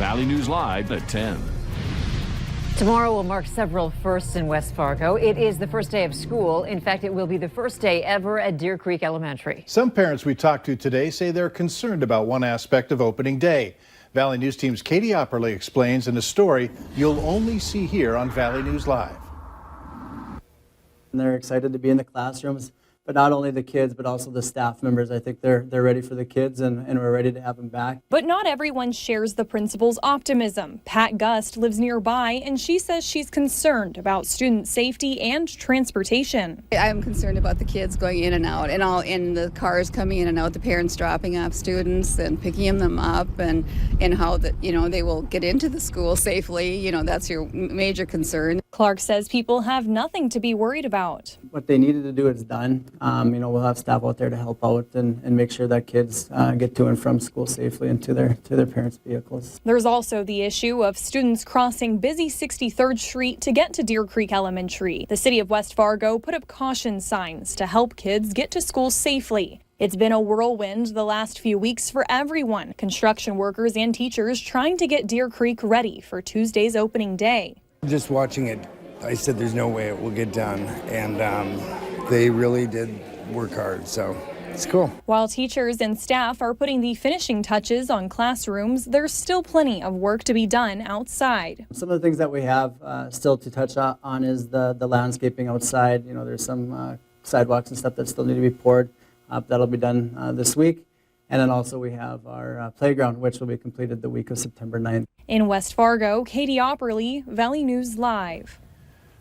Valley News Live at 10. Tomorrow will mark several firsts in West Fargo. It is the first day of school. In fact, it will be the first day ever at Deer Creek Elementary. Some parents we talked to today say they're concerned about one aspect of opening day. Valley News Team's Katie Opperly explains in a story you'll only see here on Valley News Live. And they're excited to be in the classrooms, but not only the kids, but also the staff members. I think they're ready for the kids, and we're ready to have them back. But not everyone shares the principal's optimism. Pat Gust lives nearby, and she says she's concerned about student safety and transportation. I'm concerned about the kids going in and out, and all in the cars coming in and out, the parents dropping off students and picking them up, and how that they will get into the school safely. That's your major concern. Clark says people have nothing to be worried about. What they needed to do is done. We'll have staff out there to help out and make sure that kids get to and from school safely and to their parents' vehicles. There's also the issue of students crossing busy 63rd Street to get to Deer Creek Elementary. The city of West Fargo put up caution signs to help kids get to school safely. It's been a whirlwind the last few weeks for everyone. Construction workers and teachers trying to get Deer Creek ready for Tuesday's opening day. Just watching it, I said there's no way it will get done, and they really did work hard, so it's cool. While teachers and staff are putting the finishing touches on classrooms, there's still plenty of work to be done outside. Some of the things that we have still to touch on is the landscaping outside. There's some sidewalks and stuff that still need to be poured. That'll be done this week. And then also we have our playground, which will be completed the week of September 9th. In West Fargo, Katie Opperly, Valley News Live.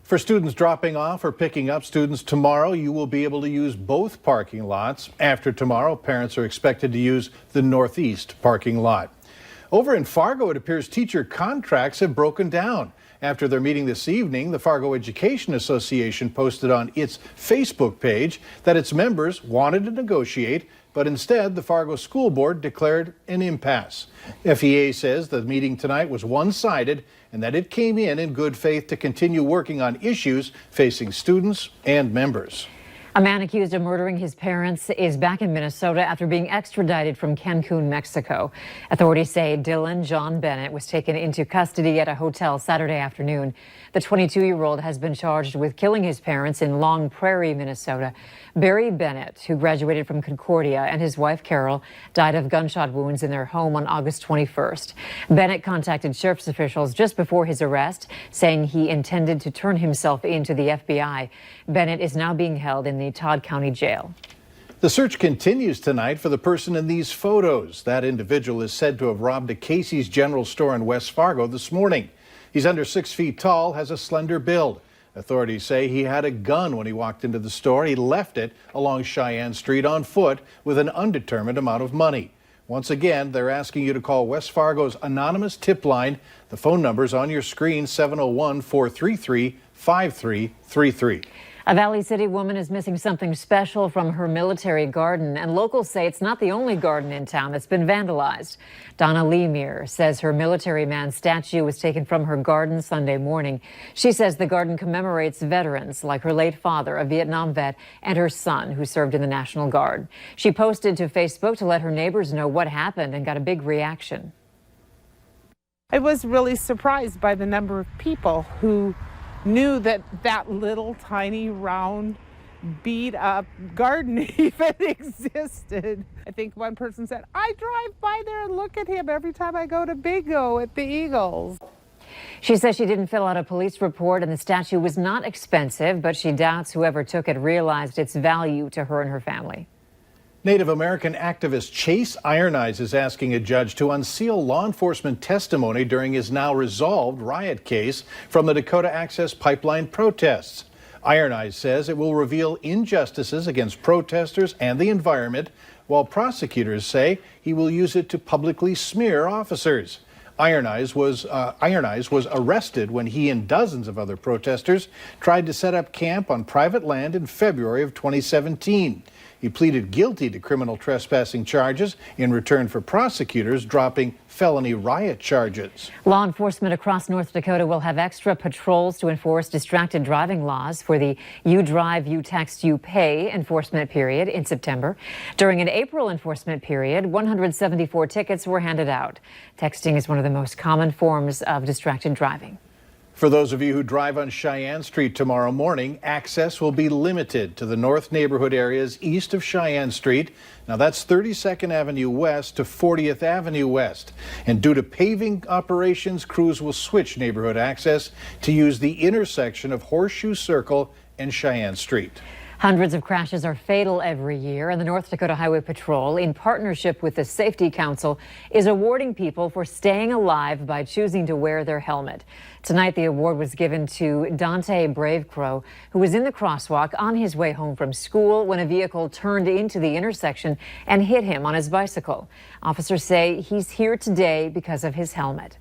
For students dropping off or picking up students tomorrow, you will be able to use both parking lots. After tomorrow, parents are expected to use the northeast parking lot. Over in Fargo, it appears teacher contracts have broken down. After their meeting this evening, the Fargo Education Association posted on its Facebook page that its members wanted to negotiate, but instead the Fargo School Board declared an impasse. FEA says the meeting tonight was one-sided and that it came in good faith to continue working on issues facing students and members. A man accused of murdering his parents is back in Minnesota after being extradited from Cancun, Mexico. Authorities say Dylan John Bennett was taken into custody at a hotel Saturday afternoon. The 22-year-old has been charged with killing his parents in Long Prairie, Minnesota. Barry Bennett, who graduated from Concordia, and his wife Carol died of gunshot wounds in their home on August 21st. Bennett contacted sheriff's officials just before his arrest, saying he intended to turn himself in to the FBI. Bennett is now being held in the Todd County Jail. The search continues tonight for the person in these photos. That individual is said to have robbed a Casey's General Store in West Fargo this morning. He's under 6 feet tall, has a slender build. Authorities say he had a gun when he walked into the store. He left it along Cheyenne Street on foot with an undetermined amount of money. Once again, they're asking you to call West Fargo's anonymous tip line. The phone number's on your screen, 701-433-5333. A Valley City woman is missing something special from her military garden, and locals say it's not the only garden in town that's been vandalized. Donna Lemire says her military man statue was taken from her garden Sunday morning. She says the garden commemorates veterans like her late father, a Vietnam vet, and her son, who served in the National Guard. She posted to Facebook to let her neighbors know what happened and got a big reaction. I was really surprised by the number of people who knew that little tiny round beat up garden even existed. I think one person said, I drive by there and look at him every time I go to bingo at the Eagles. She says she didn't fill out a police report and the statue was not expensive, but she doubts whoever took it realized its value to her and her family. Native American activist Chase Iron Eyes is asking a judge to unseal law enforcement testimony during his now resolved riot case from the Dakota Access Pipeline protests. Iron Eyes says it will reveal injustices against protesters and the environment, while prosecutors say he will use it to publicly smear officers. Iron Eyes was arrested when he and dozens of other protesters tried to set up camp on private land in February of 2017. He pleaded guilty to criminal trespassing charges in return for prosecutors dropping felony riot charges. Law enforcement across North Dakota will have extra patrols to enforce distracted driving laws for the You Drive, You Text, You Pay enforcement period in September. During an April enforcement period, 174 tickets were handed out. Texting is one of the most common forms of distracted driving. For those of you who drive on Cheyenne Street tomorrow morning, access will be limited to the north neighborhood areas east of Cheyenne Street. Now that's 32nd Avenue West to 40th Avenue West. And due to paving operations, crews will switch neighborhood access to use the intersection of Horseshoe Circle and Cheyenne Street. Hundreds of crashes are fatal every year, and the North Dakota Highway Patrol, in partnership with the Safety Council, is awarding people for staying alive by choosing to wear their helmet. Tonight, the award was given to Dante Bravecrow, who was in the crosswalk on his way home from school when a vehicle turned into the intersection and hit him on his bicycle. Officers say he's here today because of his helmet.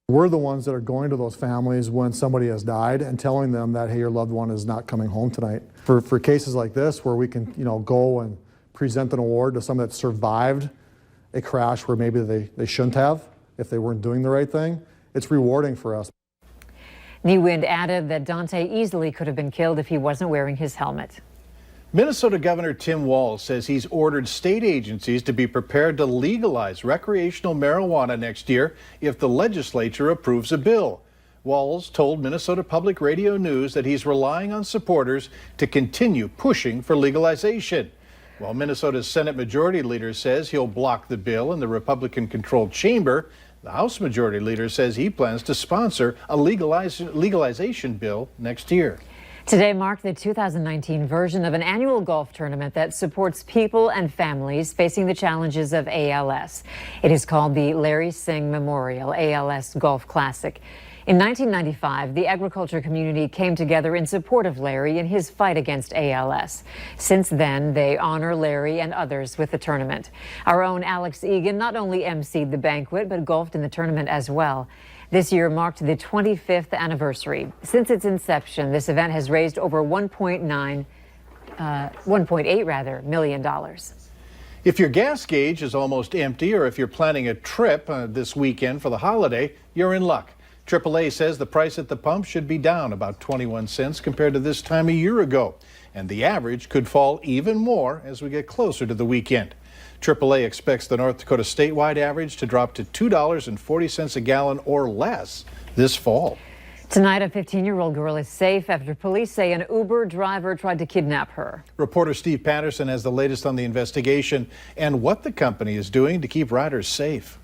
We're the ones that are going to those families when somebody has died and telling them that, hey, your loved one is not coming home tonight. For cases like this where we can, go and present an award to someone that survived a crash where maybe they shouldn't have if they weren't doing the right thing, it's rewarding for us. Newwind added that Dante easily could have been killed if he wasn't wearing his helmet. Minnesota Governor Tim Walz says he's ordered state agencies to be prepared to legalize recreational marijuana next year if the legislature approves a bill. Walz told Minnesota Public Radio News that he's relying on supporters to continue pushing for legalization. While Minnesota's Senate Majority Leader says he'll block the bill in the Republican-controlled chamber, the House Majority Leader says he plans to sponsor a legalization bill next year. Today marked the 2019 version of an annual golf tournament that supports people and families facing the challenges of ALS. It is called the Larry Singh Memorial ALS Golf Classic. In 1995, the agriculture community came together in support of Larry in his fight against ALS. Since then, they honor Larry and others with the tournament. Our own Alex Egan not only emceed the banquet, but golfed in the tournament as well. This year marked the 25th anniversary. Since its inception, this event has raised over $1.8 million. If your gas gauge is almost empty, or if you're planning a trip this weekend for the holiday, you're in luck. AAA says the price at the pump should be down about 21 cents compared to this time a year ago, and the average could fall even more as we get closer to the weekend. AAA expects the North Dakota statewide average to drop to $2.40 a gallon or less this fall. Tonight, a 15-year-old girl is safe after police say an Uber driver tried to kidnap her. Reporter Steve Patterson has the latest on the investigation and what the company is doing to keep riders safe.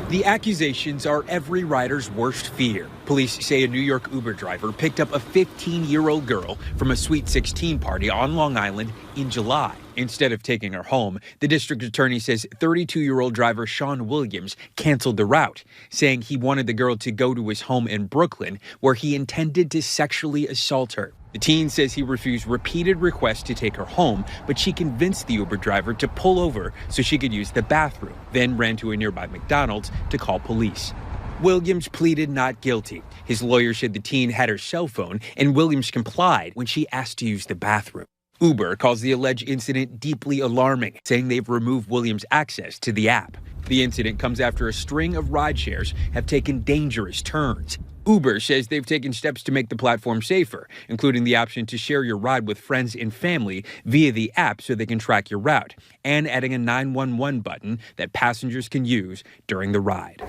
The accusations are every rider's worst fear. Police say a New York Uber driver picked up a 15-year-old girl from a Sweet 16 party on Long Island in July. Instead of taking her home, the district attorney says 32-year-old driver Sean Williams canceled the route, saying he wanted the girl to go to his home in Brooklyn, where he intended to sexually assault her. The teen says he refused repeated requests to take her home, but she convinced the Uber driver to pull over so she could use the bathroom, then ran to a nearby McDonald's to call police. Williams pleaded not guilty. His lawyer said the teen had her cell phone, and Williams complied when she asked to use the bathroom. Uber calls the alleged incident deeply alarming, saying they've removed Williams' access to the app. The incident comes after a string of rideshares have taken dangerous turns. Uber says they've taken steps to make the platform safer, including the option to share your ride with friends and family via the app so they can track your route, and adding a 911 button that passengers can use during the ride.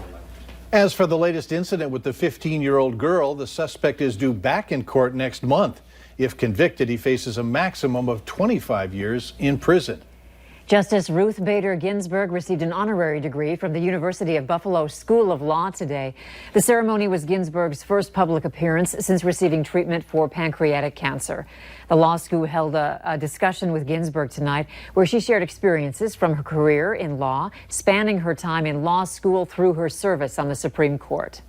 As for the latest incident with the 15-year-old girl, the suspect is due back in court next month. If convicted, he faces a maximum of 25 years in prison. Justice Ruth Bader Ginsburg received an honorary degree from the University of Buffalo School of Law today. The ceremony was Ginsburg's first public appearance since receiving treatment for pancreatic cancer. The law school held a discussion with Ginsburg tonight where she shared experiences from her career in law, spanning her time in law school through her service on the Supreme Court.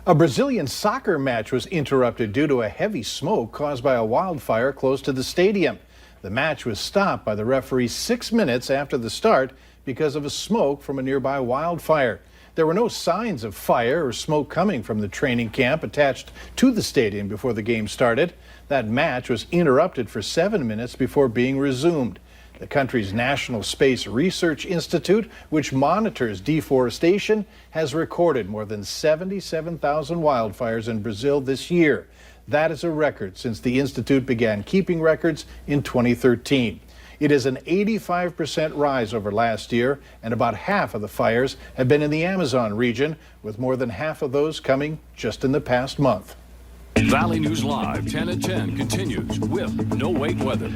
A Brazilian soccer match was interrupted due to a heavy smoke caused by a wildfire close to the stadium. The match was stopped by the referee 6 minutes after the start because of a smoke from a nearby wildfire. There were no signs of fire or smoke coming from the training camp attached to the stadium before the game started. That match was interrupted for 7 minutes before being resumed. The country's National Space Research Institute, which monitors deforestation, has recorded more than 77,000 wildfires in Brazil this year. That is a record since the institute began keeping records in 2013. It is an 85% rise over last year, and about half of the fires have been in the Amazon region, with more than half of those coming just in the past month. Valley News Live 10 at 10 continues with no wait weather.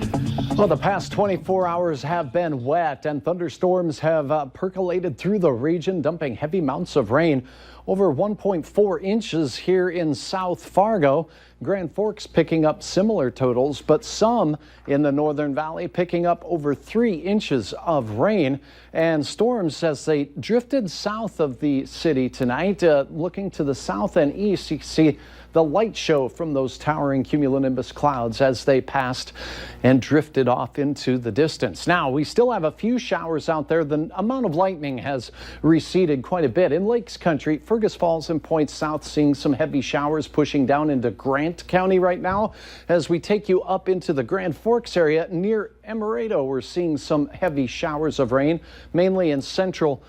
Well, the past 24 hours have been wet, and thunderstorms have percolated through the region, dumping heavy amounts of rain. Over 1.4 inches here in South Fargo. Grand Forks picking up similar totals, but some in the Northern Valley picking up over 3 inches of rain. And storms as they drifted south of the city tonight. Looking to the south and east, you see the light show from those towering cumulonimbus clouds as they passed and drifted off into the distance. Now, we still have a few showers out there. The amount of lightning has receded quite a bit. In Lakes Country, Fergus Falls and Point South seeing some heavy showers pushing down into Grant County right now. As we take you up into the Grand Forks area near Emerado, we're seeing some heavy showers of rain, mainly in central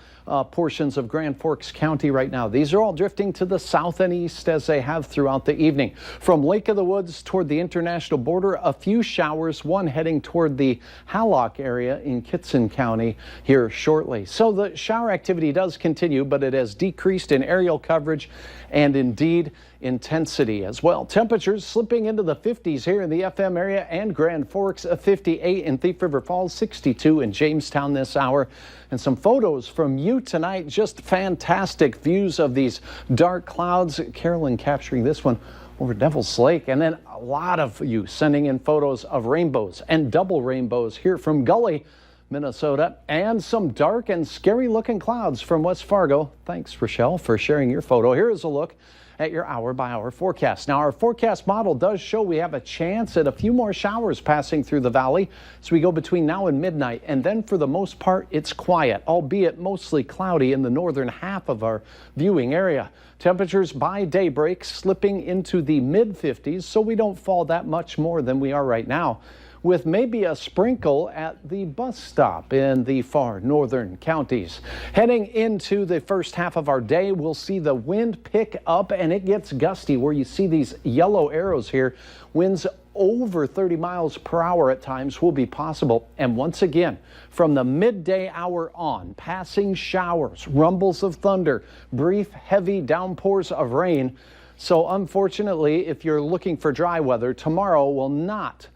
portions of Grand Forks County right now. These are all drifting to the south and east as they have throughout the evening. From Lake of the Woods toward the international border, a few showers, one heading toward the Hallock area in Kitson County here shortly. So the shower activity does continue, but it has decreased in aerial coverage and indeed intensity as well. Temperatures slipping into the 50s here in the FM area and Grand Forks, 58 in Thief River Falls, 62 in Jamestown this hour. And some photos from you tonight, just fantastic views of these dark clouds. Carolyn capturing this one over Devil's Lake, and then a lot of you sending in photos of rainbows and double rainbows here from Gully, Minnesota, and some dark and scary looking clouds from West Fargo. Thanks, Rochelle, for sharing your photo. Here is a look at your hour-by-hour forecast. Now, our forecast model does show we have a chance at a few more showers passing through the valley as we go between now and midnight, and then for the most part, it's quiet, albeit mostly cloudy in the northern half of our viewing area. Temperatures by daybreak slipping into the mid-50s, so we don't fall that much more than we are right now, with maybe a sprinkle at the bus stop in the far northern counties. Heading into the first half of our day, we'll see the wind pick up and it gets gusty where you see these yellow arrows here. Winds over 30 miles per hour at times will be possible. And once again, from the midday hour on, passing showers, rumbles of thunder, brief heavy downpours of rain. So unfortunately, if you're looking for dry weather, tomorrow will not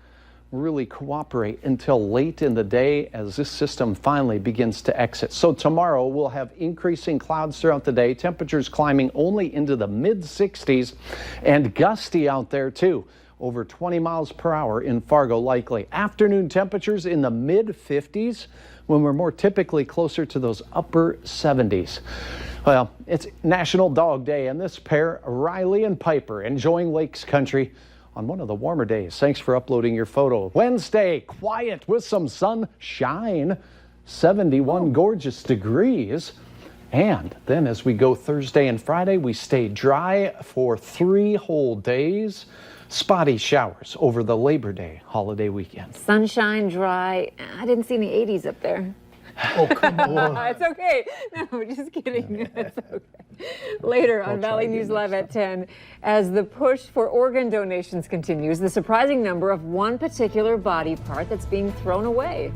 really cooperate until late in the day as this system finally begins to exit. So tomorrow we'll have increasing clouds throughout the day, temperatures climbing only into the mid-60s and gusty out there too. Over 20 miles per hour in Fargo likely. Afternoon temperatures in the mid-50s when we're more typically closer to those upper 70s. Well, it's National Dog Day, and this pair, Riley and Piper, enjoying Lakes Country on one of the warmer days. Thanks for uploading your photo. Wednesday, quiet with some sunshine, 71 gorgeous degrees. And then as we go Thursday and Friday, we stay dry for 3 whole days. Spotty showers over the Labor Day holiday weekend. Sunshine, dry. I didn't see any 80s up there. Oh, come on. It's okay. No, just kidding. It's okay. Later on Valley News Live at 10, as the push for organ donations continues, the surprising number of one particular body part that's being thrown away.